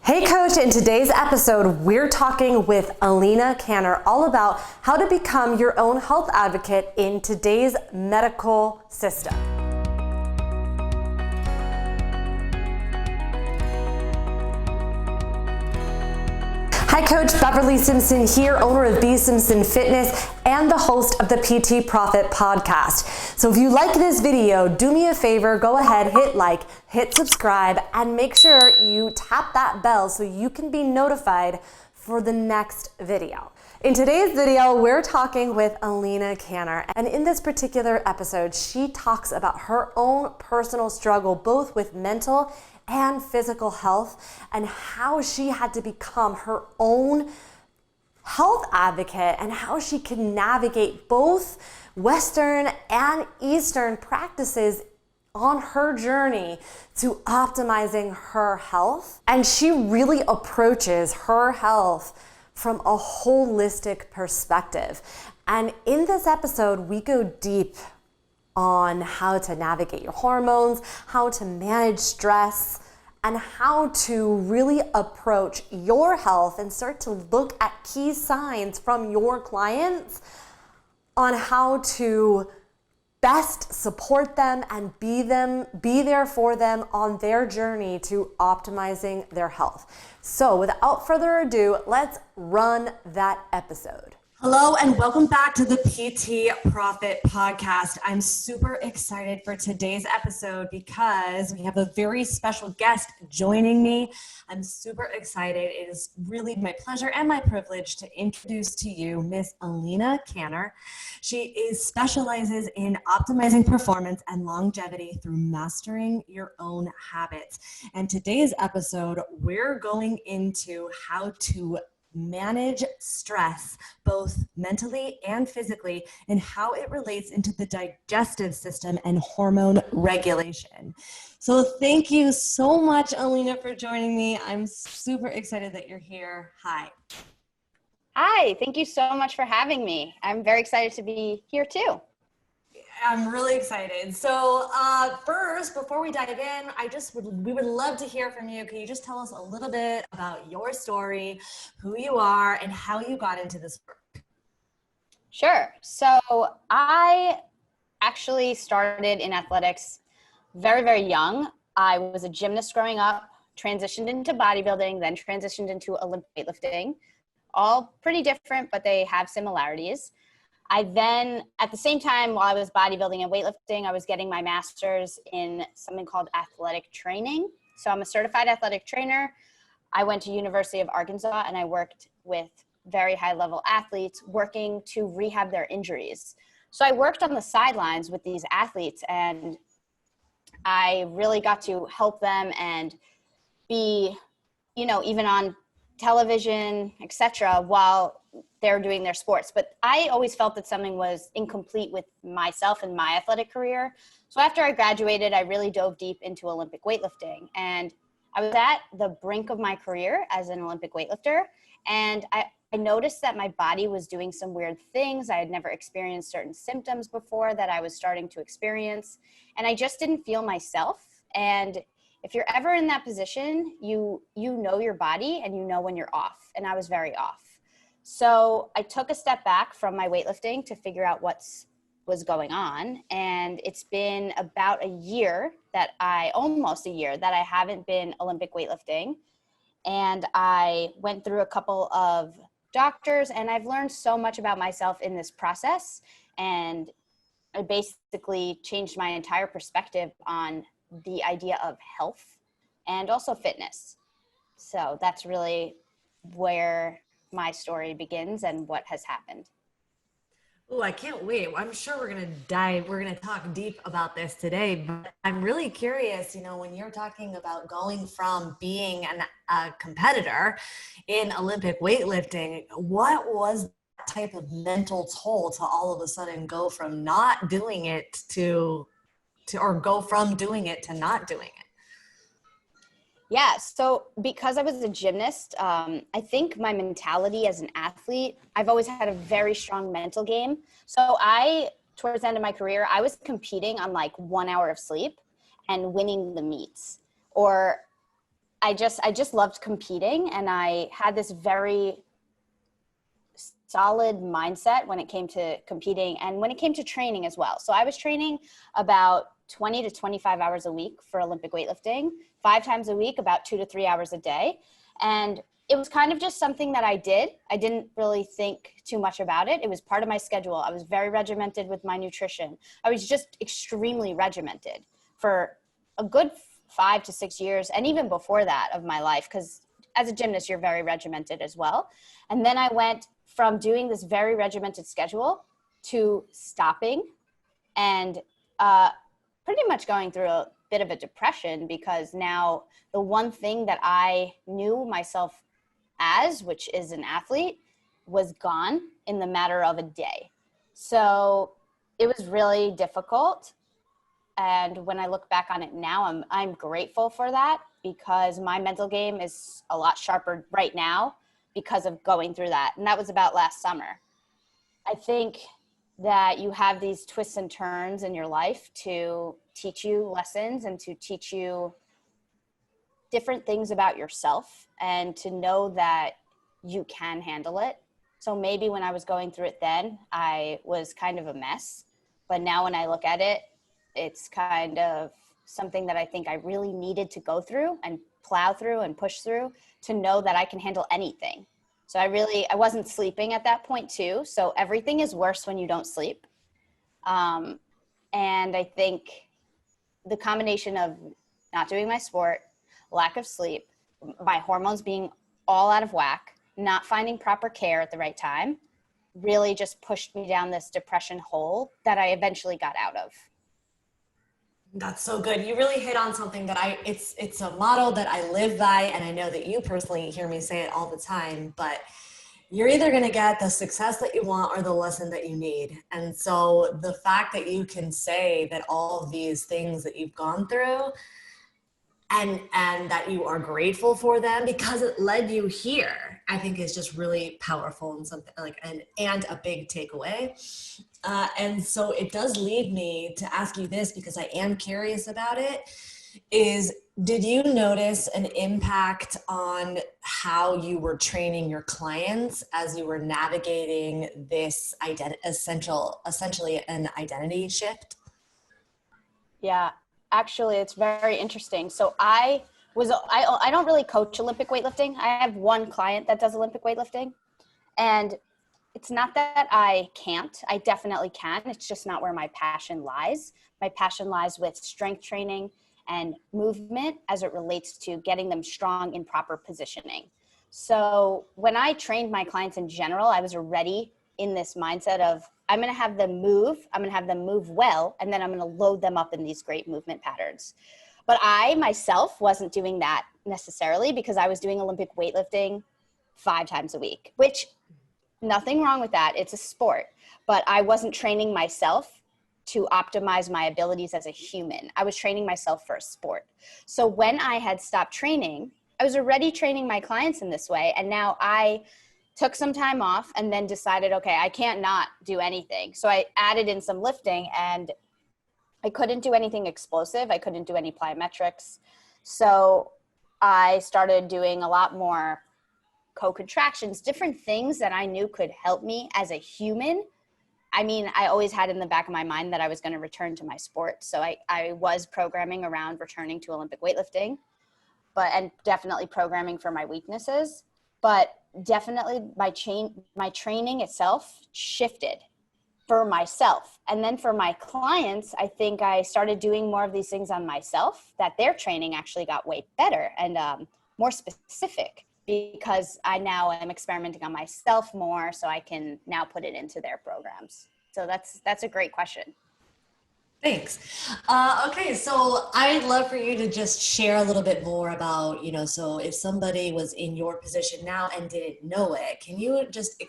Hey coach, in today's episode, we're talking with Aleena Kanner all about how to become your own health advocate in today's medical system. Hi coach, Beverly Simpson here, owner of BSimpsonFitness and the host of the PT Profit podcast. So if you like this video, do me a favor, go ahead, hit like, hit subscribe, and make sure you tap that bell so you can be notified for the next video. In today's video, we're talking with Aleena Kanner, and in this particular episode, she talks about her own personal struggle, both with mental and physical health, and how she had to become her own health advocate and how she can navigate both Western and Eastern practices on her journey to optimizing her health. And she really approaches her health from a holistic perspective. And in this episode, we go deep on how to navigate your hormones, how to manage stress, and how to really approach your health and start to look at key signs from your clients on how to best support them and be there for them on their journey to optimizing their health. So without further ado, let's run that episode. Hello and welcome back to the PT Profit podcast. I'm super excited for today's episode because we have a very special guest joining me. I'm super excited. It is really my pleasure and my privilege to introduce to you Miss Aleena Kanner. She specializes in optimizing performance and longevity through mastering your own habits. And today's episode, we're going into how to manage stress, both mentally and physically, and how it relates into the digestive system and hormone regulation. So thank you so much, Alina, for joining me. I'm super excited that you're here. Hi. Hi, thank you so much for having me. I'm very excited to be here too. I'm really excited. So first, before we dive in, we would love to hear from you. Can you just tell us a little bit about your story, who you are, and how you got into this work? Sure. So I actually started in athletics very, very young. I was a gymnast growing up, transitioned into bodybuilding, then transitioned into Olympic weightlifting. All pretty different, but they have similarities. I then, at the same time, while I was bodybuilding and weightlifting, I was getting my master's in something called athletic training. So I'm a certified athletic trainer. I went to University of Arkansas and I worked with very high level athletes working to rehab their injuries. So I worked on the sidelines with these athletes and I really got to help them and be, even on television, etc., while they're doing their sports. But I always felt that something was incomplete with myself and my athletic career. So after I graduated, I really dove deep into Olympic weightlifting. And I was at the brink of my career as an Olympic weightlifter. And I noticed that my body was doing some weird things. I had never experienced certain symptoms before that I was starting to experience. And I just didn't feel myself. And if you're ever in that position, you know your body and you know when you're off. And I was very off. So I took a step back from my weightlifting to figure out what was going on. And it's been about almost a year that I haven't been Olympic weightlifting. And I went through a couple of doctors and I've learned so much about myself in this process. And I basically changed my entire perspective on the idea of health and also fitness. So that's really where my story begins and what has happened. Oh, I can't wait. I'm sure we're going to talk deep about this today, but I'm really curious, when you're talking about going from being a competitor in Olympic weightlifting, what was that type of mental toll to all of a sudden go from not doing it or go from doing it to not doing it? Yeah, so because I was a gymnast, I think my mentality as an athlete, I've always had a very strong mental game. So towards the end of my career, I was competing on like 1 hour of sleep and winning the meets. Or I just loved competing, and I had this very solid mindset when it came to competing and when it came to training as well. So I was training about 20 to 25 hours a week for Olympic weightlifting, 5 times a week, about 2 to 3 hours a day. And it was kind of just something that I did. I didn't really think too much about it. It was part of my schedule. I was very regimented with my nutrition. I was just extremely regimented for a good 5 to 6 years, and even before that of my life, because as a gymnast, you're very regimented as well. And then I went from doing this very regimented schedule to stopping and pretty much going through a bit of a depression, because now the one thing that I knew myself as, which is an athlete, was gone in the matter of a day. So it was really difficult. And when I look back on it now, I'm grateful for that, because my mental game is a lot sharper right now because of going through that. And that was about last summer. I think that you have these twists and turns in your life to teach you lessons and to teach you different things about yourself, and to know that you can handle it. So maybe when I was going through it then, I was kind of a mess. But now when I look at it, it's kind of something that I think I really needed to go through and plow through and push through to know that I can handle anything. So I wasn't sleeping at that point too. So everything is worse when you don't sleep. And I think the combination of not doing my sport, lack of sleep, my hormones being all out of whack, not finding proper care at the right time, really just pushed me down this depression hole that I eventually got out of. That's so good. You really hit on something that it's a motto that I live by, and I know that you personally hear me say it all the time, but you're either going to get the success that you want or the lesson that you need. And so the fact that you can say that all of these things that you've gone through and that you are grateful for them because it led you here, I think is just really powerful and something like, and a big takeaway. And so it does lead me to ask you this, because I am curious about it, is did you notice an impact on how you were training your clients as you were navigating this essentially an identity shift? Yeah, actually, it's very interesting. So I don't really coach Olympic weightlifting. I have one client that does Olympic weightlifting, and it's not that I can't. I definitely can. It's just not where my passion lies. My passion lies with strength training and movement as it relates to getting them strong in proper positioning. So when I trained my clients in general, I was already in this mindset of I'm going to have them move well, and then I'm going to load them up in these great movement patterns. But I myself wasn't doing that necessarily, because I was doing Olympic weightlifting 5 times a week, which nothing wrong with that. It's a sport, but I wasn't training myself to optimize my abilities as a human. I was training myself for a sport. So when I had stopped training, I was already training my clients in this way. And now I took some time off and then decided, okay, I can't not do anything. So I added in some lifting, and I couldn't do anything explosive. I couldn't do any plyometrics. So I started doing a lot more co-contractions, different things that I knew could help me as a human. I mean, I always had in the back of my mind that I was going to return to my sport. So I was programming around returning to Olympic weightlifting, and definitely programming for my weaknesses. But definitely my training itself shifted for myself. And then for my clients, I think I started doing more of these things on myself, that their training actually got way better and more specific, because I now am experimenting on myself more, so I can now put it into their programs. So that's a great question. Thanks. Okay, so I'd love for you to just share a little bit more about, so if somebody was in your position now and didn't know it, can you just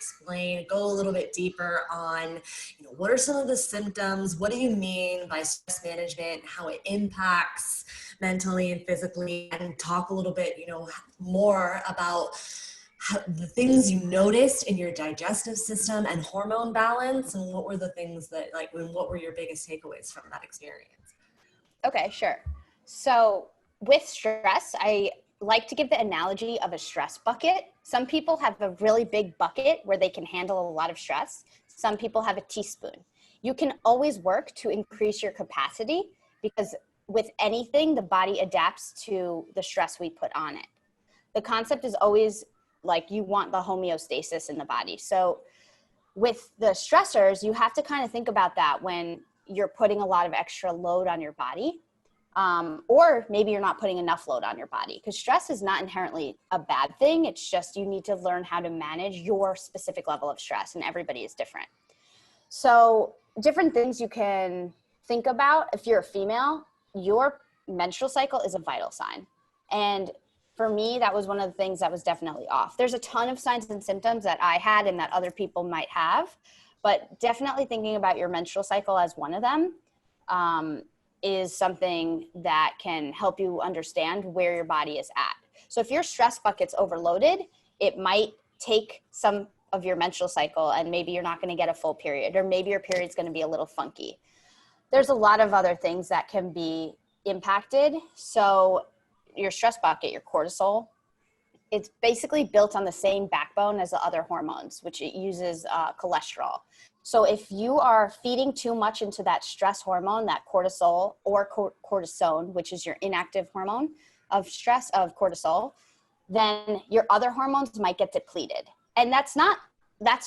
go a little bit deeper on, what are some of the symptoms? What do you mean by stress management, how it impacts mentally and physically, and talk a little bit, more about the things you noticed in your digestive system and hormone balance, and what were the things that what were your biggest takeaways from that experience? Okay, sure. So with stress, I like to give the analogy of a stress bucket. Some people have a really big bucket where they can handle a lot of stress. Some people have a teaspoon. You can always work to increase your capacity, because with anything, the body adapts to the stress we put on it. The concept is always like you want the homeostasis in the body. So with the stressors, you have to kind of think about that when you're putting a lot of extra load on your body. Or maybe you're not putting enough load on your body, because stress is not inherently a bad thing. It's just you need to learn how to manage your specific level of stress, and everybody is different. So different things you can think about. If you're a female, your menstrual cycle is a vital sign. And for me, that was one of the things that was definitely off. There's a ton of signs and symptoms that I had and that other people might have, but definitely thinking about your menstrual cycle as one of them is something that can help you understand where your body is at. So if your stress bucket's overloaded, it might take some of your menstrual cycle, and maybe you're not going to get a full period, or maybe your period's going to be a little funky. There's a lot of other things that can be impacted. So your stress bucket, your cortisol, it's basically built on the same backbone as the other hormones, which it uses cholesterol. So if you are feeding too much into that stress hormone, that cortisol or cortisone, which is your inactive hormone of stress of cortisol, then your other hormones might get depleted. And that's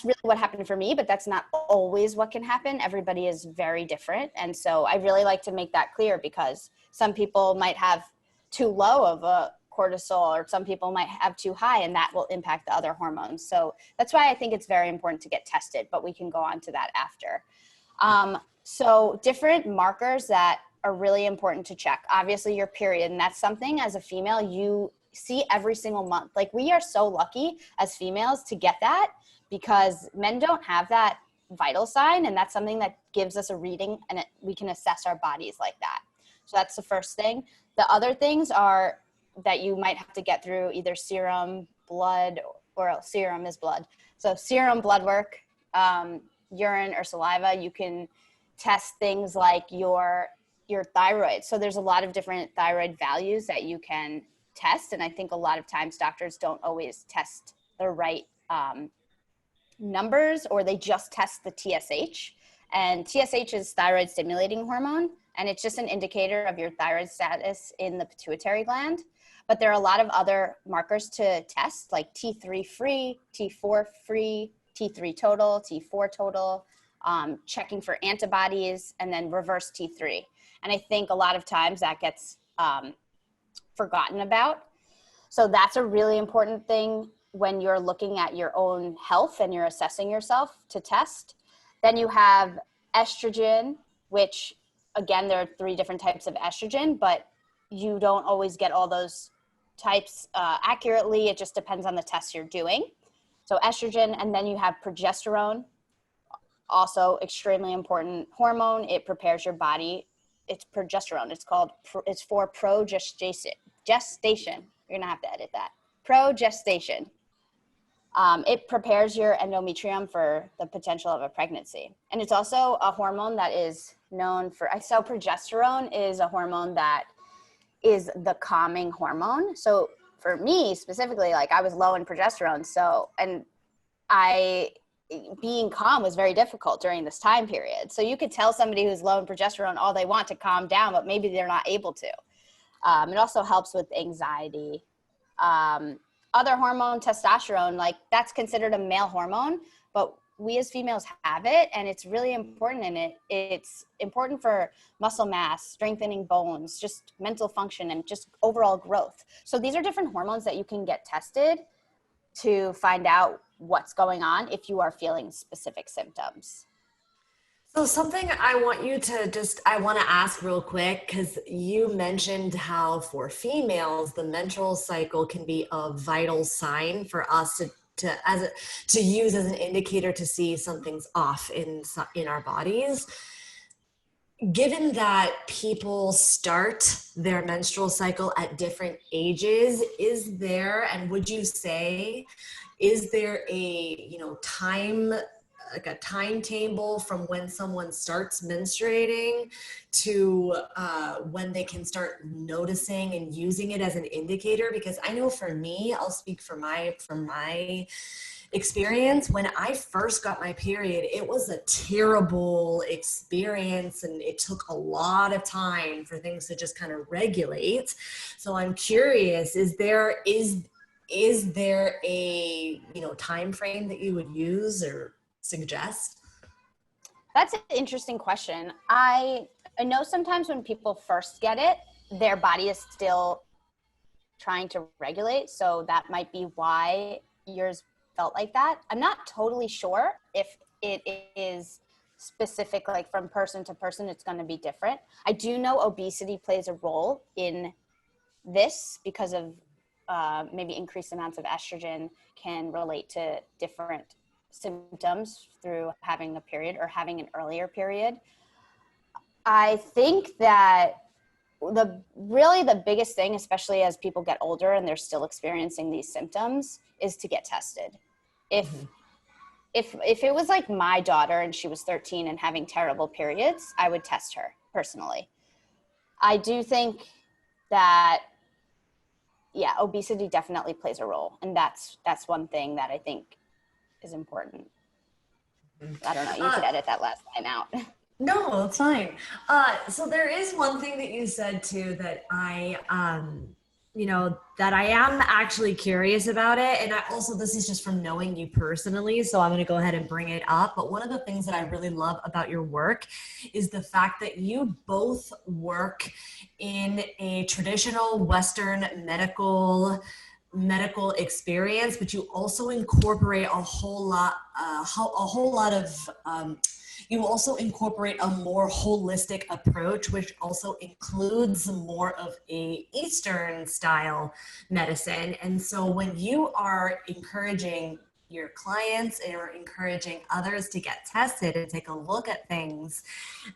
really what happened for me, but that's not always what can happen. Everybody is very different. And so I really like to make that clear, because some people might have too low of a cortisol, or some people might have too high, and that will impact the other hormones. So that's why I think it's very important to get tested, but we can go on to that after. So different markers that are really important to check. Obviously your period, and that's something as a female you see every single month. Like, we are so lucky as females to get that, because men don't have that vital sign, and that's something that gives us a reading, and we can assess our bodies like that. So that's the first thing. The other things are that you might have to get through either serum, blood, or serum is blood. So serum, blood work, urine or saliva. You can test things like your thyroid. So there's a lot of different thyroid values that you can test. And I think a lot of times doctors don't always test the right numbers, or they just test the TSH. And TSH is thyroid stimulating hormone, and it's just an indicator of your thyroid status in the pituitary gland. But there are a lot of other markers to test, like T3 free, T4 free, T3 total, T4 total, checking for antibodies, and then reverse T3. And I think a lot of times that gets forgotten about. So that's a really important thing when you're looking at your own health and you're assessing yourself to test. Then you have estrogen, which again, there are 3 different types of estrogen, but you don't always get all those types accurately. It just depends on the tests you're doing. So estrogen, and then you have progesterone, also extremely important hormone. It prepares your body. It's progesterone. It's for progestation. You're gonna have to edit that. Progestation. It prepares your endometrium for the potential of a pregnancy. And it's also a hormone that is known for, so progesterone is a hormone that is the calming hormone. So for me specifically, like, I was low in progesterone. So, and being calm was very difficult during this time period. So you could tell somebody who's low in progesterone all they want to calm down, but maybe they're not able to. It also helps with anxiety. Other hormone, testosterone, like, that's considered a male hormone, but we as females have it, and it's really important in it. It's important for muscle mass, strengthening bones, just mental function, and just overall growth. So these are different hormones that you can get tested to find out what's going on if you are feeling specific symptoms. So something I want to ask real quick, because you mentioned how for females, the menstrual cycle can be a vital sign for us to use as an indicator to see something's off in our bodies. Given that people start their menstrual cycle at different ages, is there a time like a timetable from when someone starts menstruating to when they can start noticing and using it as an indicator? Because I know for me, I'll speak for my experience. When I first got my period, it was a terrible experience, and it took a lot of time for things to just kind of regulate. So I'm curious, is there a time frame that you would use or suggest? That's an interesting question. I know sometimes when people first get it, their body is still trying to regulate, so that might be why yours felt like that. I'm not totally sure if it is specific, like from person to person, it's going to be different. I do know obesity plays a role in this because of maybe increased amounts of estrogen can relate to different symptoms through having a period or having an earlier period. I think that the biggest thing, especially as people get older and they're still experiencing these symptoms, is to get tested. If it was like my daughter and she was 13 and having terrible periods, I would test her personally. I do think that, yeah, obesity definitely plays a role. And that's one thing that I think is important. I don't know. You could edit that last line out. No, it's fine. So there is one thing that you said too that that I am actually curious about it. And this is just from knowing you personally. So I'm going to go ahead and bring it up. But one of the things that I really love about your work is the fact that you both work in a traditional Western medical experience, but you also incorporate a whole lot of you also incorporate a more holistic approach, which also includes more of a Eastern style medicine. And so when you are encouraging your clients or encouraging others to get tested and take a look at things,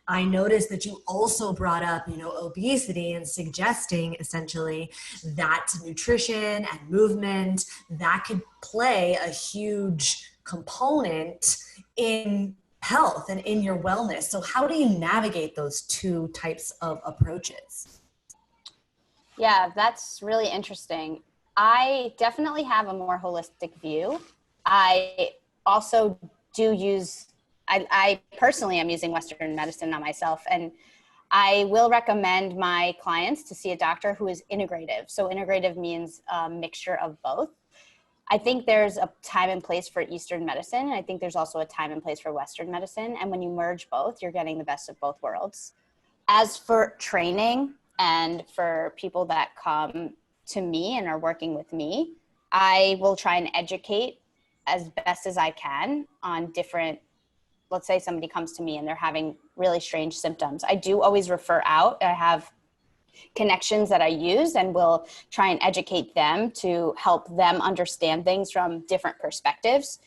I noticed that you also brought up, obesity and suggesting essentially that nutrition and movement that could play a huge component in health and in your wellness. So how do you navigate those two types of approaches? Yeah, that's really interesting. I definitely have a more holistic view. I also do I personally am using Western medicine on myself, and I will recommend my clients to see a doctor who is integrative. So integrative means a mixture of both. I think there's a time and place for Eastern medicine. And I think there's also a time and place for Western medicine. And when you merge both, you're getting the best of both worlds. As for training and for people that come to me and are working with me, I will try and educate as best as I can on different, let's say somebody comes to me and they're having really strange symptoms. I do always refer out. I have connections that I use and will try and educate them to help them understand things from different perspectives.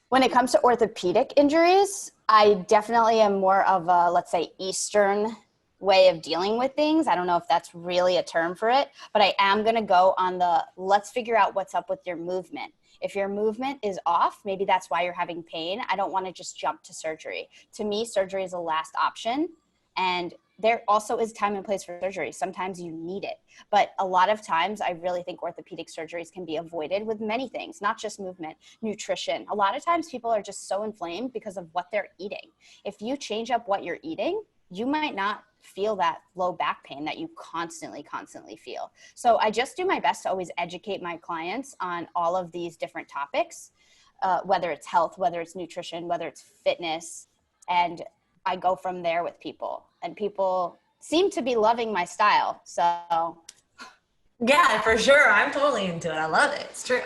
When it comes to orthopedic injuries, I definitely am more of a, let's say, Eastern way of dealing with things. I don't know if that's really a term for it, but I am going to go on let's figure out what's up with your movement. If your movement is off, maybe that's why you're having pain. I don't want to just jump to surgery. To me, surgery is a last option. And there also is time and place for surgery. Sometimes you need it. But a lot of times, I really think orthopedic surgeries can be avoided with many things, not just movement, nutrition. A lot of times people are just so inflamed because of what they're eating. If you change up what you're eating, you might not feel that low back pain that you constantly feel. So I just do my best to always educate my clients on all of these different topics, whether it's health, whether it's nutrition, whether it's fitness, and I go from there with people, and people seem to be loving my style. So yeah, for sure. I'm totally into it. I love it. It's true.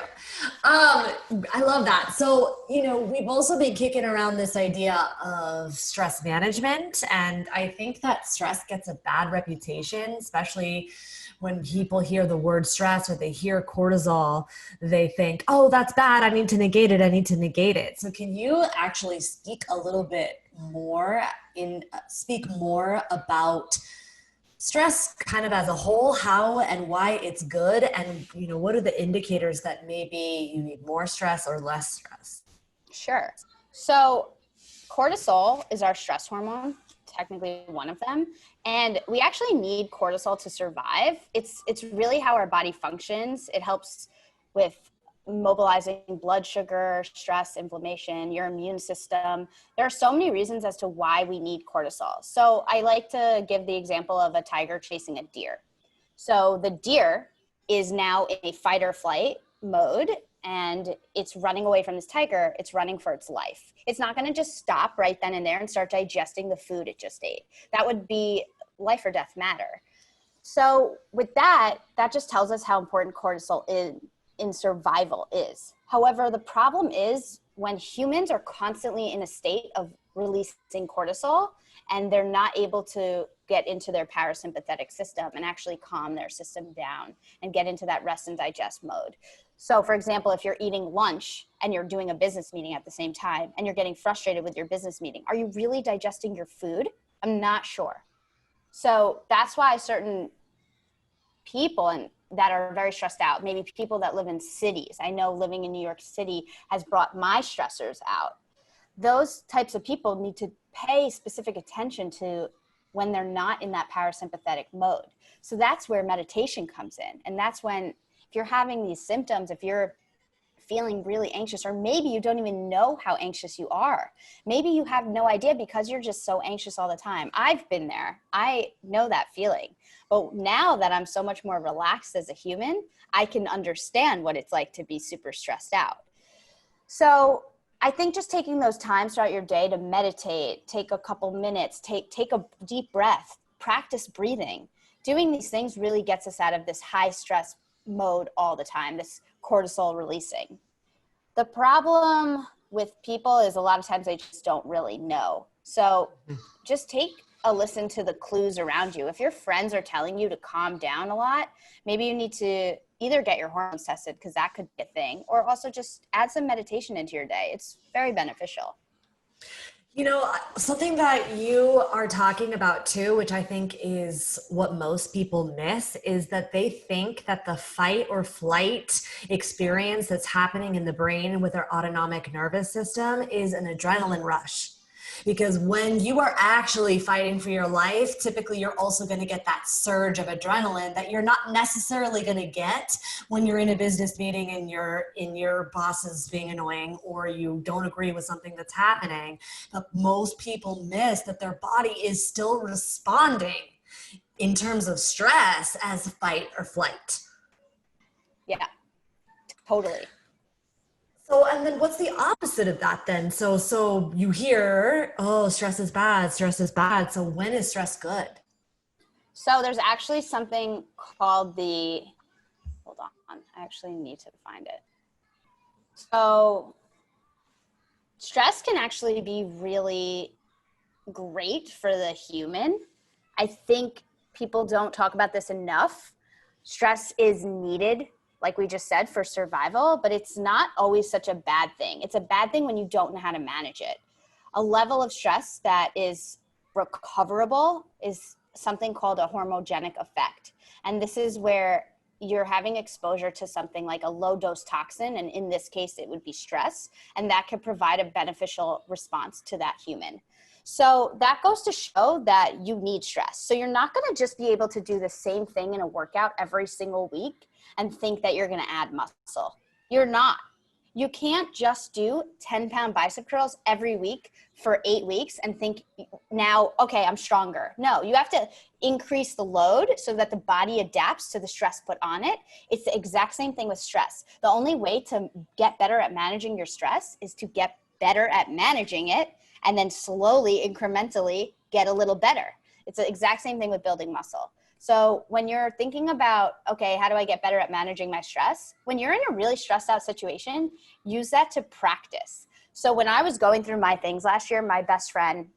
I love that. So, we've also been kicking around this idea of stress management. And I think that stress gets a bad reputation, especially when people hear the word stress or they hear cortisol, they think, oh, that's bad. I need to negate it. So can you actually speak a little bit more about stress kind of as a whole, how and why it's good, and what are the indicators that maybe you need more stress or less stress? Sure. So cortisol is our stress hormone, technically one of them. And we actually need cortisol to survive. It's really how our body functions. It helps with mobilizing blood sugar, stress, inflammation, your immune system. There are so many reasons as to why we need cortisol. So I like to give the example of a tiger chasing a deer. So the deer is now in a fight or flight mode, and it's running away from this tiger. It's running for its life. It's not going to just stop right then and there and start digesting the food it just ate. That would be life or death matter. So with that just tells us how important cortisol in survival is. However, the problem is when humans are constantly in a state of releasing cortisol and they're not able to get into their parasympathetic system and actually calm their system down and get into that rest and digest mode. So for example, if you're eating lunch and you're doing a business meeting at the same time and you're getting frustrated with your business meeting, are you really digesting your food? I'm not sure. So that's why certain people that are very stressed out, maybe people that live in cities. I know living in New York City has brought my stressors out. Those types of people need to pay specific attention to when they're not in that parasympathetic mode. So that's where meditation comes in. And that's when, if you're having these symptoms, if you're feeling really anxious, or maybe you don't even know how anxious you are. Maybe you have no idea because you're just so anxious all the time. I've been there. I know that feeling. But now that I'm so much more relaxed as a human, I can understand what it's like to be super stressed out. So I think just taking those times throughout your day to meditate, take a couple minutes, take a deep breath, practice breathing. Doing these things really gets us out of this high stress mode all the time, this cortisol releasing. The problem with people is a lot of times they just don't really know. So just take a listen to the clues around you. If your friends are telling you to calm down a lot, maybe you need to either get your hormones tested, because that could be a thing, or also just add some meditation into your day. It's very beneficial. You know, something that you are talking about too, which I think is what most people miss, is that they think that the fight or flight experience that's happening in the brain with our autonomic nervous system is an adrenaline rush. Because when you are actually fighting for your life, typically you're also going to get that surge of adrenaline that you're not necessarily going to get when you're in a business meeting and your boss is being annoying, or you don't agree with something that's happening. But most people miss that their body is still responding in terms of stress as fight or flight. Yeah, totally. So, and then what's the opposite of that then? So you hear, oh, stress is bad, stress is bad. So when is stress good? So there's actually something called hold on, I actually need to find it. So stress can actually be really great for the human. I think people don't talk about this enough. Stress is needed, like we just said, for survival, but it's not always such a bad thing. It's a bad thing when you don't know how to manage it. A level of stress that is recoverable is something called a hormonogenic effect. And this is where you're having exposure to something like a low dose toxin, and in this case, it would be stress, and that could provide a beneficial response to that human. So that goes to show that you need stress. So you're not going to just be able to do the same thing in a workout every single week and think that you're going to add muscle. You're not. You can't just do 10-pound bicep curls every week for 8 weeks and think now, okay, I'm stronger. No, you have to increase the load so that the body adapts to the stress put on it. It's the exact same thing with stress. The only way to get better at managing your stress is to get better at managing it and then slowly, incrementally get a little better. It's the exact same thing with building muscle. So when you're thinking about, okay, how do I get better at managing my stress? When you're in a really stressed out situation, use that to practice. So when I was going through my things last year, my best friend,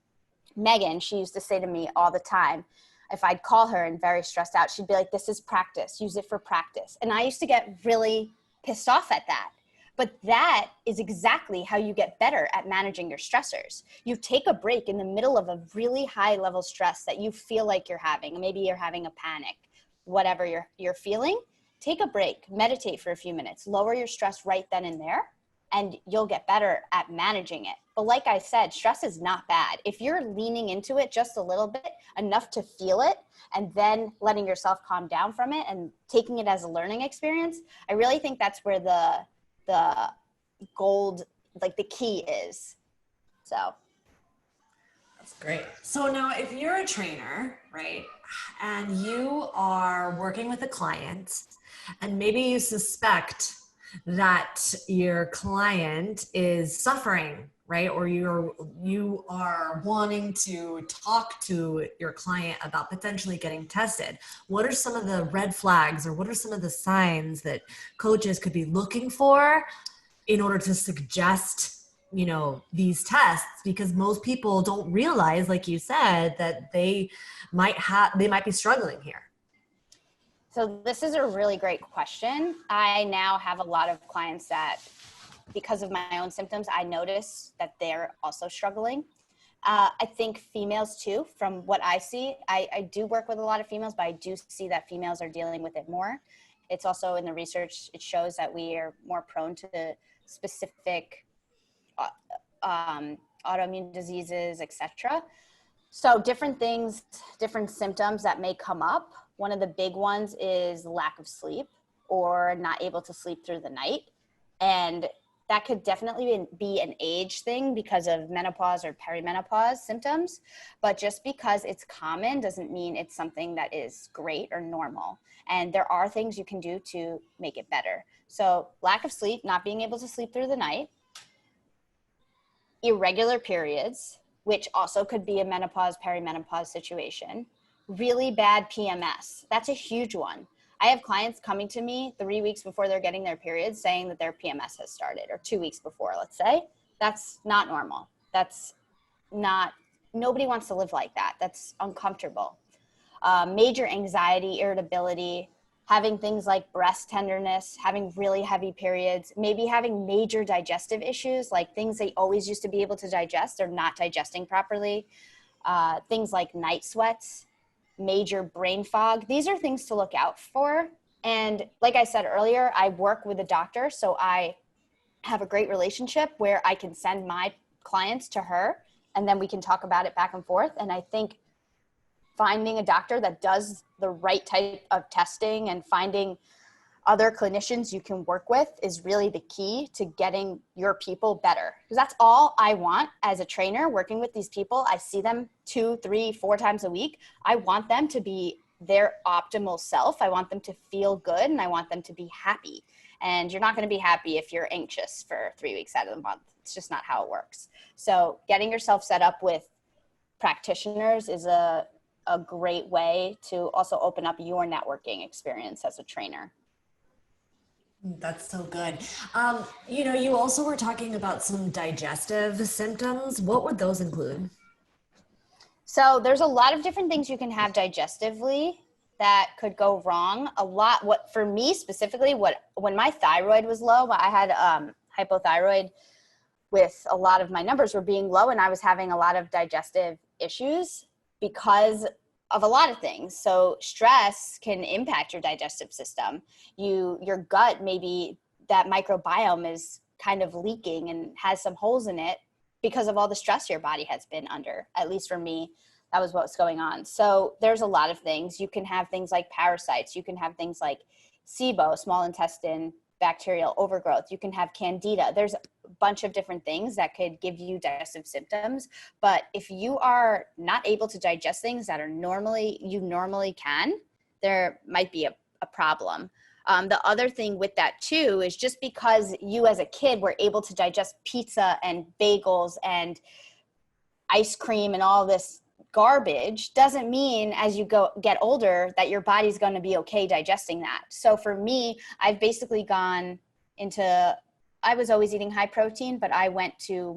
Megan, she used to say to me all the time, if I'd call her and very stressed out, she'd be like, this is practice, use it for practice. And I used to get really pissed off at that. But that is exactly how you get better at managing your stressors. You take a break in the middle of a really high level stress that you feel like you're having. Maybe you're having a panic, whatever you're feeling. Take a break, meditate for a few minutes, lower your stress right then and there, and you'll get better at managing it. But like I said, stress is not bad. If you're leaning into it just a little bit, enough to feel it, and then letting yourself calm down from it and taking it as a learning experience, I really think that's where the gold, like the key is. So. That's great. So now if you're a trainer, right, and you are working with a client and maybe you suspect that your client is suffering, right, or you are wanting to talk to your client about potentially getting tested, what are some of the red flags, or what are some of the signs that coaches could be looking for in order to suggest, you know, these tests? Because most people don't realize, like you said, that they might be struggling here. So this is a really great question. I now have a lot of clients that, because of my own symptoms, I notice that they're also struggling. I think females too, from what I see, I do work with a lot of females, but I do see that females are dealing with it more. It's also in the research, it shows that we are more prone to specific autoimmune diseases, etc. So different things, different symptoms that may come up. One of the big ones is lack of sleep or not able to sleep through the night. And that could definitely be an age thing because of menopause or perimenopause symptoms. But just because it's common doesn't mean it's something that is great or normal. And there are things you can do to make it better. So lack of sleep, not being able to sleep through the night, irregular periods, which also could be a menopause, perimenopause situation, really bad PMS. That's a huge one. I have clients coming to me 3 weeks before they're getting their periods saying that their PMS has started, or 2 weeks before, let's say. That's not normal. That's not, nobody wants to live like that. That's uncomfortable. Major anxiety, irritability, having things like breast tenderness, having really heavy periods, maybe having major digestive issues, like things they always used to be able to digest, they're not digesting properly. Things like night sweats, major brain fog. These are things to look out for. And like I said earlier, I work with a doctor, so I have a great relationship where I can send my clients to her, and then we can talk about it back and forth. And I think finding a doctor that does the right type of testing and finding other clinicians you can work with is really the key to getting your people better. Because that's all I want as a trainer, working with these people. I see them 2, 3, 4 times a week. I want them to be their optimal self. I want them to feel good, and I want them to be happy. And you're not going to be happy if you're anxious for 3 weeks out of the month. It's just not how it works. So getting yourself set up with practitioners is a great way to also open up your networking experience as a trainer. That's so good. You know, you also were talking about some digestive symptoms. What would those include? So there's a lot of different things you can have digestively that could go wrong. What for me specifically, when my thyroid was low, I had hypothyroid with a lot of my numbers were being low, and I was having a lot of digestive issues because of a lot of things. So stress can impact your digestive system. Your gut, maybe that microbiome is kind of leaking and has some holes in it because of all the stress your body has been under. At least for me, that was what's going on. So there's a lot of things. You can have things like parasites. You can have things like SIBO, small intestine bacterial overgrowth. You can have candida. There's a bunch of different things that could give you digestive symptoms. But if you are not able to digest things that are you normally can, there might be a problem. The other thing with that too is just because you as a kid were able to digest pizza and bagels and ice cream and all this garbage doesn't mean as you get older that your body's going to be okay digesting that. So for me, I've basically gone into, I was always eating high protein, but I went to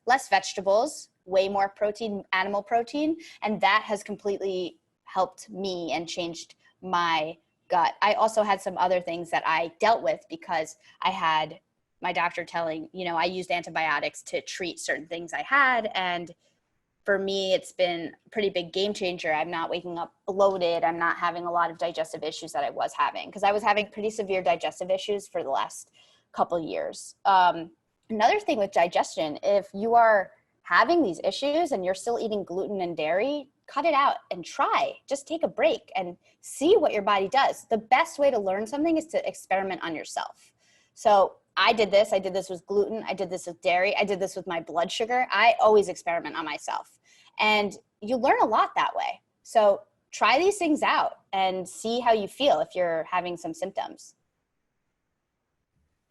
less vegetables, way more protein, animal protein, and that has completely helped me and changed my gut. I also had some other things that I dealt with because I had my doctor telling, I used antibiotics to treat certain things I had, and for me, it's been a pretty big game changer. I'm not waking up bloated. I'm not having a lot of digestive issues that I was having, because I was having pretty severe digestive issues for the last couple years. Another thing with digestion, if you are having these issues and you're still eating gluten and dairy, cut it out and try. Just take a break and see what your body does. The best way to learn something is to experiment on yourself. So I did this with gluten. I did this with dairy. I did this with my blood sugar. I always experiment on myself. And you learn a lot that way. So try these things out and see how you feel if you're having some symptoms.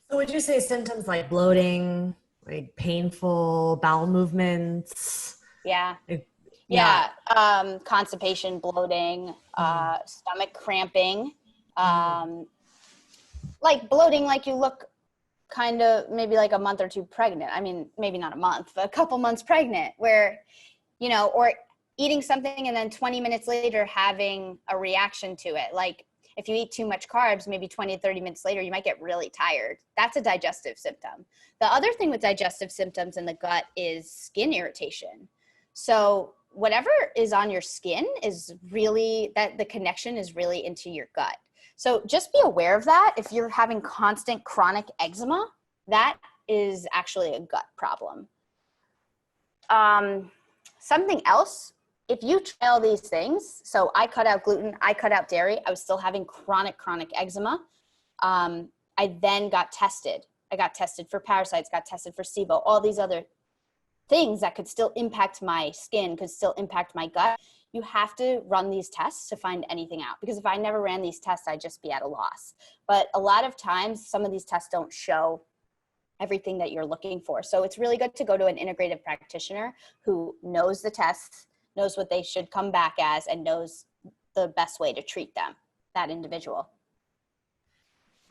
So would you say symptoms like bloating, like painful bowel movements? Yeah. Constipation, bloating, stomach cramping, like bloating, like you look kind of maybe like a month or two pregnant. I mean, maybe not a month, but a couple months pregnant, where, you know, or eating something and then 20 minutes later having a reaction to it. Like if you eat too much carbs, maybe 20 to 30 minutes later, you might get really tired. That's a digestive symptom. The other thing with digestive symptoms in the gut is skin irritation. So whatever is on your skin is really, that the connection is really into your gut. So just be aware of that. If you're having constant chronic eczema, that is actually a gut problem. Something else, if you try all these things, so I cut out gluten, I cut out dairy, I was still having chronic eczema. I then got tested. I got tested for parasites, got tested for SIBO, all these other things that could still impact my skin, could still impact my gut. You have to run these tests to find anything out, because if I never ran these tests, I'd just be at a loss. But a lot of times, some of these tests don't show everything that you're looking for. So it's really good to go to an integrative practitioner who knows the tests, knows what they should come back as, and knows the best way to treat them, that individual.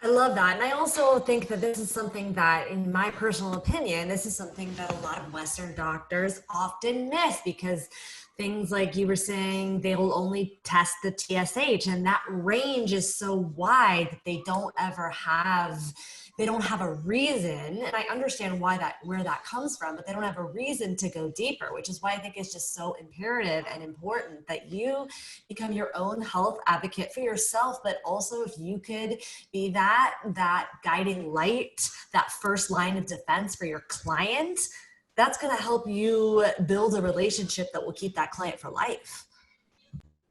I love that. And I also think that this is something that, in my personal opinion, this is something that a lot of Western doctors often miss, because things like you were saying, they will only test the TSH, and that range is so wide that they don't have a reason. And I understand where that comes from, but they don't have a reason to go deeper, which is why I think it's just so imperative and important that you become your own health advocate for yourself, but also if you could be that guiding light, that first line of defense for your client, that's going to help you build a relationship that will keep that client for life.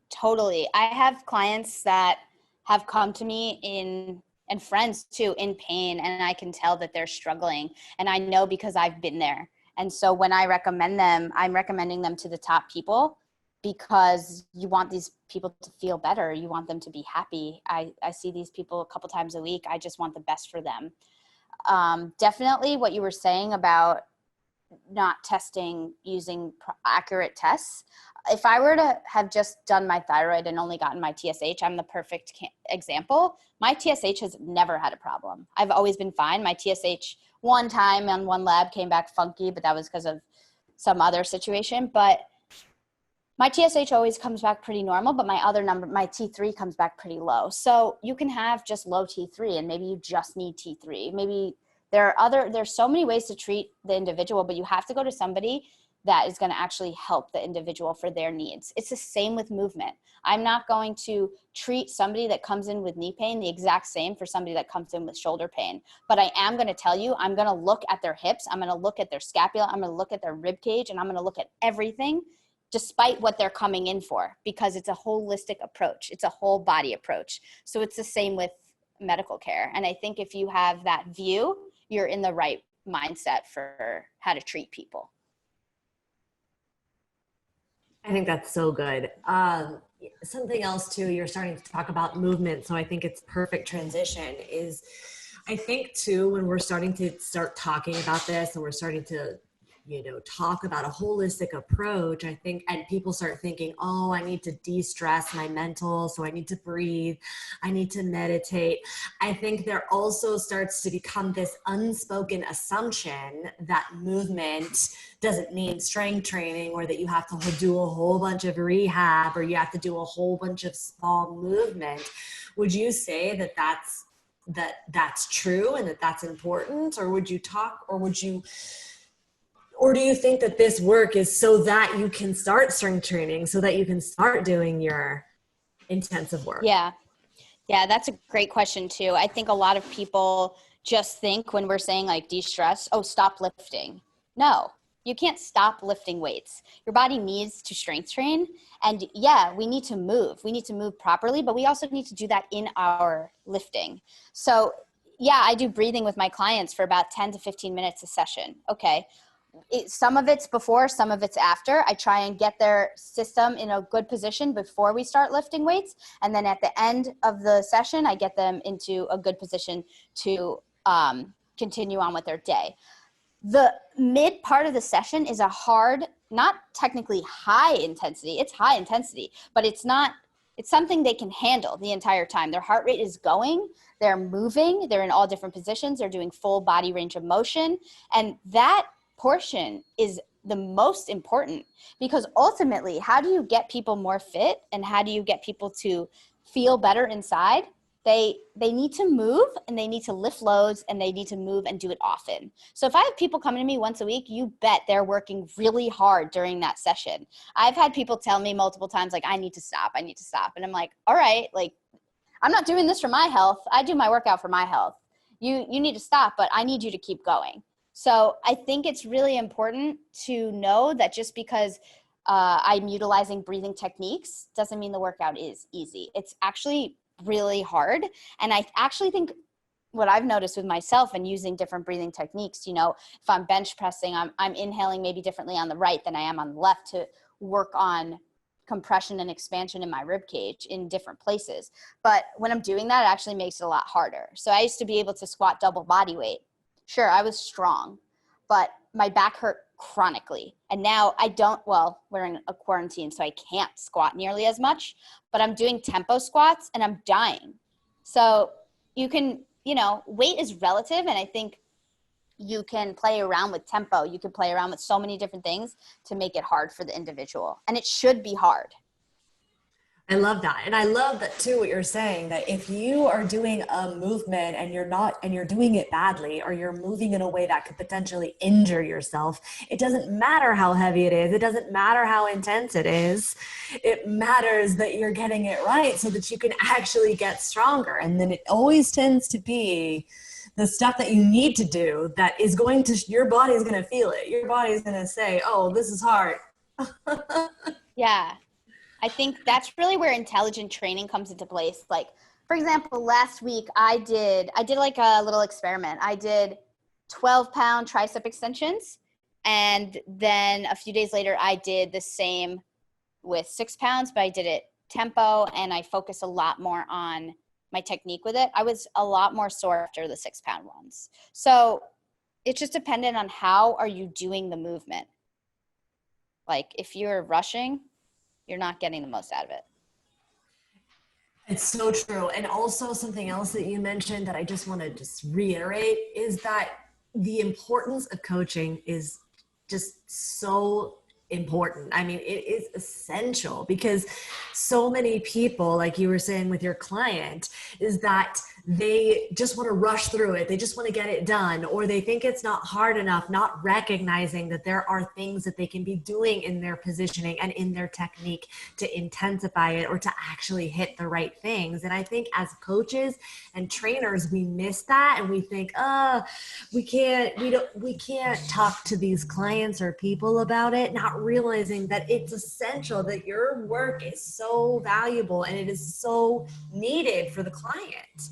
Totally. I have clients that have come to me and friends too, in pain, and I can tell that they're struggling, and I know because I've been there. And so when I recommend them, I'm recommending them to the top people, because you want these people to feel better. You want them to be happy. I see these people a couple times a week. I just want the best for them. Definitely what you were saying about not testing using accurate tests. If I were to have just done my thyroid and only gotten my TSH, I'm the perfect example. My TSH has never had a problem. I've always been fine. My TSH one time on one lab came back funky, but that was because of some other situation. But my TSH always comes back pretty normal, but my other number, my T3 comes back pretty low. So you can have just low T3 and maybe you just need T3. Maybe there's so many ways to treat the individual, but you have to go to somebody that is going to actually help the individual for their needs. It's the same with movement. I'm not going to treat somebody that comes in with knee pain the exact same for somebody that comes in with shoulder pain. But I am going to tell you, I'm going to look at their hips, I'm going to look at their scapula, I'm going to look at their rib cage, and I'm going to look at everything despite what they're coming in for, because it's a holistic approach. It's a whole body approach. So it's the same with medical care. And I think if you have that view, you're in the right mindset for how to treat people. I think that's so good. Something else too, you're starting to talk about movement, so I think it's perfect transition is, I think too, when we're starting to talking about this and we're starting to, talk about a holistic approach, I think, and people start thinking, oh, I need to de-stress my mental, so I need to breathe, I need to meditate. I think there also starts to become this unspoken assumption that movement doesn't mean strength training, or that you have to do a whole bunch of rehab, or you have to do a whole bunch of small movement. Would you say that that's true and that that's important? Or or do you think that this work is so that you can start strength training, so that you can start doing your intensive work? Yeah, that's a great question too. I think a lot of people just think when we're saying like de-stress, oh, stop lifting. No, you can't stop lifting weights. Your body needs to strength train. And yeah, we need to move. We need to move properly, but we also need to do that in our lifting. So yeah, I do breathing with my clients for about 10 to 15 minutes a session. Okay. Some of it's before, some of it's after. I try and get their system in a good position before we start lifting weights. And then at the end of the session, I get them into a good position to continue on with their day. The mid part of the session is a hard, not technically high intensity. It's high intensity, but it's something they can handle the entire time. Their heart rate is going, they're moving, they're in all different positions, they're doing full body range of motion. And that portion is the most important, because ultimately, how do you get people more fit and how do you get people to feel better inside? They need to move, and they need to lift loads, and they need to move and do it often. So if I have people coming to me once a week, you bet they're working really hard during that session. I've had people tell me multiple times, like, I need to stop. And I'm like, all right, like, I'm not doing this for my health. I do my workout for my health. You need to stop, but I need you to keep going. So I think it's really important to know that just because I'm utilizing breathing techniques doesn't mean the workout is easy. It's actually really hard. And I actually think what I've noticed with myself and using different breathing techniques, if I'm bench pressing, I'm inhaling maybe differently on the right than I am on the left to work on compression and expansion in my rib cage in different places. But when I'm doing that, it actually makes it a lot harder. So I used to be able to squat double body weight. Sure, I was strong, but my back hurt chronically. And now I don't, we're in a quarantine, so I can't squat nearly as much, but I'm doing tempo squats and I'm dying. So you can, weight is relative. And I think you can play around with tempo. You can play around with so many different things to make it hard for the individual. And it should be hard. I love that. And I love that too, what you're saying, that if you are doing a movement and you're doing it badly, or you're moving in a way that could potentially injure yourself, it doesn't matter how heavy it is. It doesn't matter how intense it is. It matters that you're getting it right so that you can actually get stronger. And then it always tends to be the stuff that you need to do that is your body is going to feel it. Your body is going to say, oh, this is hard. Yeah. I think that's really where intelligent training comes into place. Like, for example, last week I did like a little experiment. I did 12-pound tricep extensions. And then a few days later, I did the same with 6 pounds, but I did it tempo, and I focused a lot more on my technique with it. I was a lot more sore after the 6-pound ones. So it's just dependent on how are you doing the movement. Like, if you're rushing, you're not getting the most out of it. It's so true. And also something else that you mentioned that I just want to reiterate is that the importance of coaching is just so important. I mean, it is essential, because so many people, like you were saying with your client, is that they just want to rush through it. They just want to get it done, or they think it's not hard enough, not recognizing that there are things that they can be doing in their positioning and in their technique to intensify it or to actually hit the right things. And I think as coaches and trainers, we miss that, and we think, we can't talk to these clients or people about it, not realizing that it's essential, that your work is so valuable and it is so needed for the client.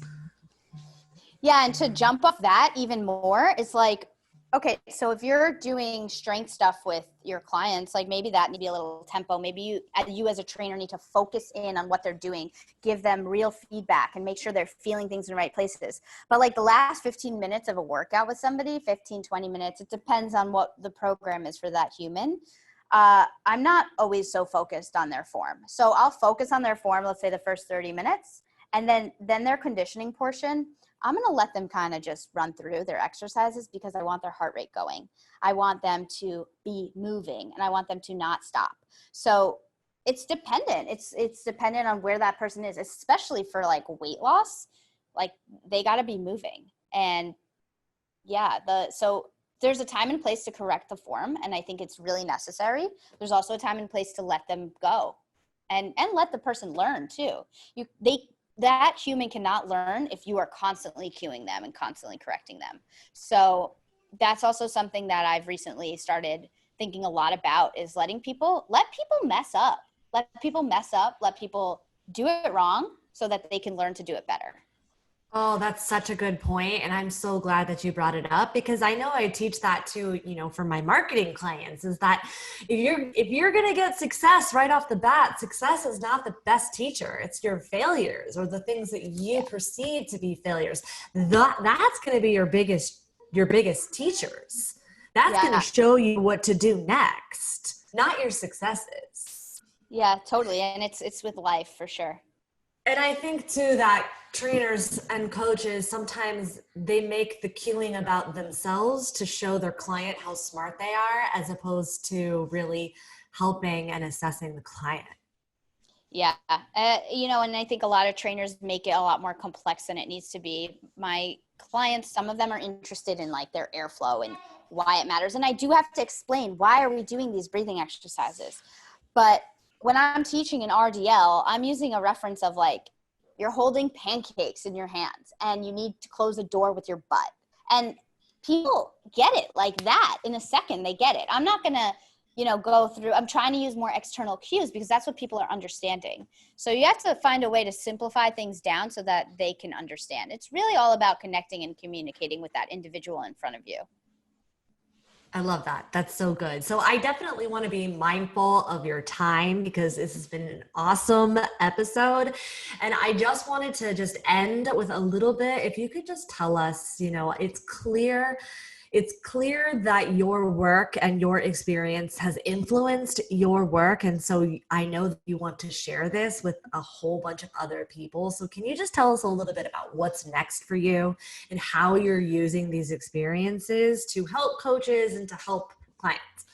Yeah, and to jump off that even more, it's like, okay, so if you're doing strength stuff with your clients, like maybe that need to be a little tempo. Maybe you as a trainer need to focus in on what they're doing, give them real feedback, and make sure they're feeling things in the right places. But like the last 15 minutes of a workout with somebody, 15, 20 minutes, it depends on what the program is for that human. I'm not always so focused on their form. So I'll focus on their form, let's say the first 30 minutes, and then their conditioning portion, I'm going to let them kind of just run through their exercises, because I want their heart rate going. I want them to be moving, and I want them to not stop. So it's dependent. It's dependent on where that person is, especially for like weight loss. Like, they got to be moving. And yeah, so there's a time and place to correct the form, and I think it's really necessary. There's also a time and place to let them go and let the person learn too. that human cannot learn if you are constantly cueing them and constantly correcting them. So that's also something that I've recently started thinking a lot about, is let people mess up. Let people do it wrong so that they can learn to do it better. Oh, that's such a good point. And I'm so glad that you brought it up, because I know I teach that too, for my marketing clients, is that if you're going to get success right off the bat, success is not the best teacher. It's your failures, or the things that you perceive to be failures. That's going to be your biggest teachers. That's going to show you what to do next, not your successes. Yeah, totally. And it's with life for sure. And I think too that trainers and coaches, sometimes they make the cueing about themselves to show their client how smart they are, as opposed to really helping and assessing the client. Yeah. And I think a lot of trainers make it a lot more complex than it needs to be. My clients, some of them are interested in like their airflow and why it matters. And I do have to explain, why are we doing these breathing exercises? But when I'm teaching an RDL, I'm using a reference of like, you're holding pancakes in your hands and you need to close a door with your butt. And people get it like that in a second. They get it. I'm not going to, go through, I'm trying to use more external cues because that's what people are understanding. So you have to find a way to simplify things down so that they can understand. It's really all about connecting and communicating with that individual in front of you. I love that. That's so good. So I definitely want to be mindful of your time, because this has been an awesome episode. And I just wanted to just end with a little bit. If you could just tell us, it's clear that your work and your experience has influenced your work. And so I know that you want to share this with a whole bunch of other people. So can you just tell us a little bit about what's next for you and how you're using these experiences to help coaches and to help clients?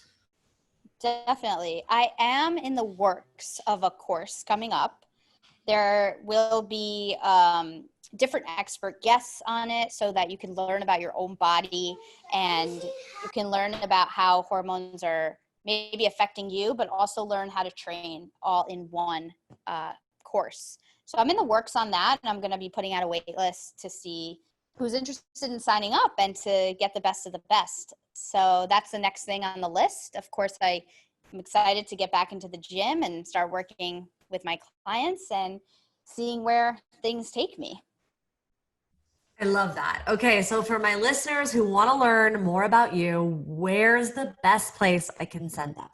Definitely. I am in the works of a course coming up. There will be different expert guests on it so that you can learn about your own body, and you can learn about how hormones are maybe affecting you, but also learn how to train all in one course. So I'm in the works on that, and I'm going to be putting out a wait list to see who's interested in signing up and to get the best of the best. So that's the next thing on the list. Of course, I'm excited to get back into the gym and start working with my clients and seeing where things take me. I love that. Okay, so for my listeners who want to learn more about you, where's the best place I can send them?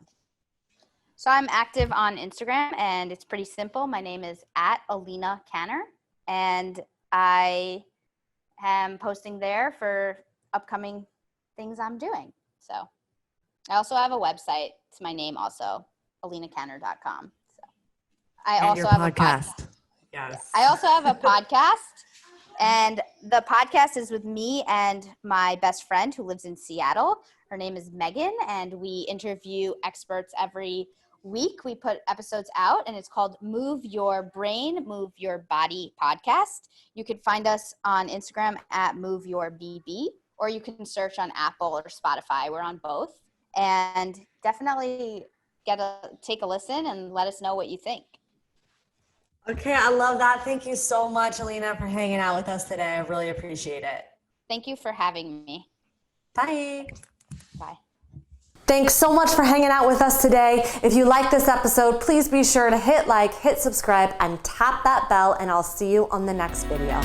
So I'm active on Instagram, and it's pretty simple. My name is @Aleena Kanner, and I am posting there for upcoming things I'm doing. So I also have a website. It's my name also, alinakanner.com. So I and also your have podcast. a podcast. Yes. I also have a podcast, and the podcast is with me and my best friend who lives in Seattle. Her name is Megan, and we interview experts every week. We put episodes out, and it's called Move Your Brain, Move Your Body podcast. You can find us on Instagram @MoveYourBB, or you can search on Apple or Spotify. We're on both. And definitely take a listen and let us know what you think. Okay, I love that. Thank you so much, Alina, for hanging out with us today. I really appreciate it. Thank you for having me. Bye. Bye. Thanks so much for hanging out with us today. If you like this episode, please be sure to hit like, hit subscribe, and tap that bell, and I'll see you on the next video.